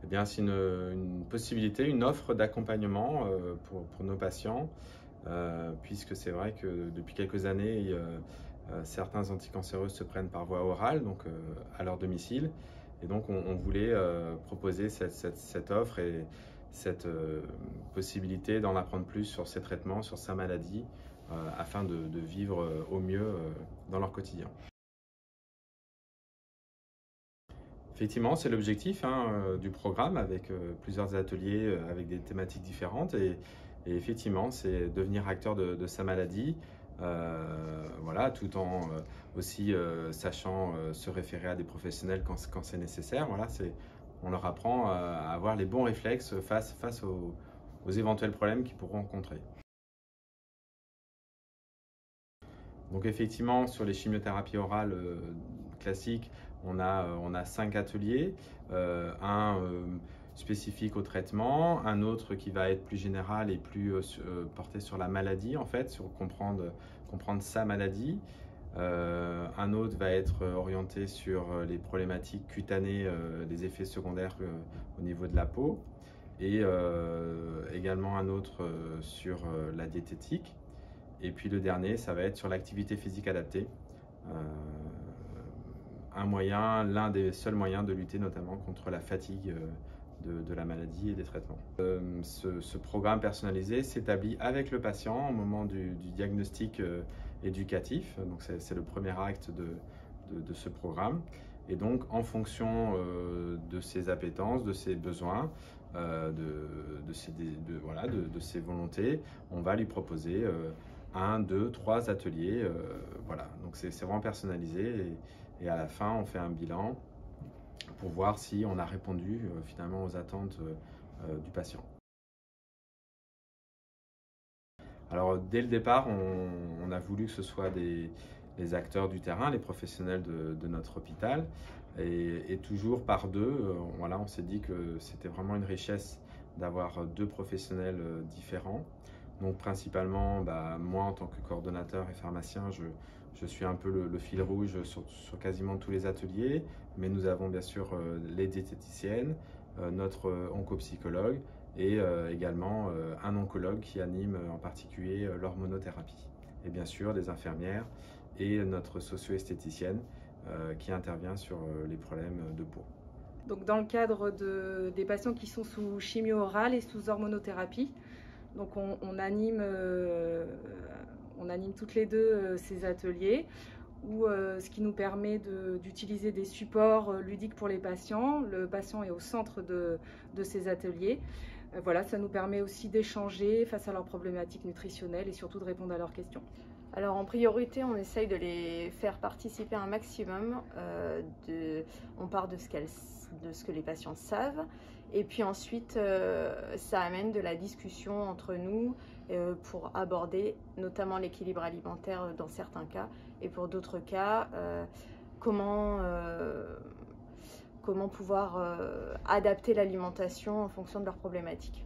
Eh bien, c'est une possibilité, une offre d'accompagnement pour nos patients, puisque c'est vrai que depuis quelques années, certains anticancéreux se prennent par voie orale, donc à leur domicile. Et donc, on voulait proposer cette offre et cette possibilité d'en apprendre plus sur ces traitements, sur sa maladie, afin de vivre au mieux dans leur quotidien. Effectivement, c'est l'objectif du programme avec plusieurs ateliers avec des thématiques différentes et effectivement, c'est devenir acteur de sa maladie, voilà, tout en aussi sachant se référer à des professionnels quand c'est nécessaire. Voilà, on leur apprend à avoir les bons réflexes face aux éventuels problèmes qu'ils pourront rencontrer. Donc effectivement, sur les chimiothérapies orales classiques, on a 5 ateliers, un spécifique au traitement, un autre qui va être plus général et plus porté sur la maladie, en fait, sur comprendre sa maladie. Un autre va être orienté sur les problématiques cutanées, les effets secondaires au niveau de la peau, et également un autre sur la diététique. Et puis le dernier, ça va être sur l'activité physique adaptée. L'un des seuls moyens de lutter notamment contre la fatigue de la maladie et des traitements. Ce programme personnalisé s'établit avec le patient au moment du diagnostic éducatif. Donc c'est le premier acte de ce programme. Et donc en fonction de ses appétences, de ses besoins, de ses volontés, on va lui proposer 1, 2, 3 ateliers. Voilà, donc c'est vraiment personnalisé et à la fin on fait un bilan pour voir si on a répondu finalement aux attentes du patient. Alors dès le départ, on a voulu que ce soit les acteurs du terrain, les professionnels de notre hôpital, et toujours par deux. Voilà, on s'est dit que c'était vraiment une richesse d'avoir 2 professionnels différents. Donc principalement, moi en tant que coordonnateur et pharmacien, je suis un peu le fil rouge sur quasiment tous les ateliers, mais nous avons bien sûr les diététiciennes, notre oncopsychologue et également un oncologue qui anime en particulier l'hormonothérapie. Et bien sûr des infirmières et notre socio-esthéticienne qui intervient sur les problèmes de peau. Donc dans le cadre des patients qui sont sous chimio orale et sous hormonothérapie, donc on anime toutes les deux ces ateliers, ce qui nous permet d'utiliser des supports ludiques pour les patients. Le patient est au centre de ces ateliers. Voilà, ça nous permet aussi d'échanger face à leurs problématiques nutritionnelles et surtout de répondre à leurs questions. Alors en priorité, on essaye de les faire participer un maximum. On part de ce que les patients savent. Et puis ensuite, ça amène de la discussion entre nous pour aborder notamment l'équilibre alimentaire dans certains cas. Et pour d'autres cas, comment pouvoir adapter l'alimentation en fonction de leurs problématiques.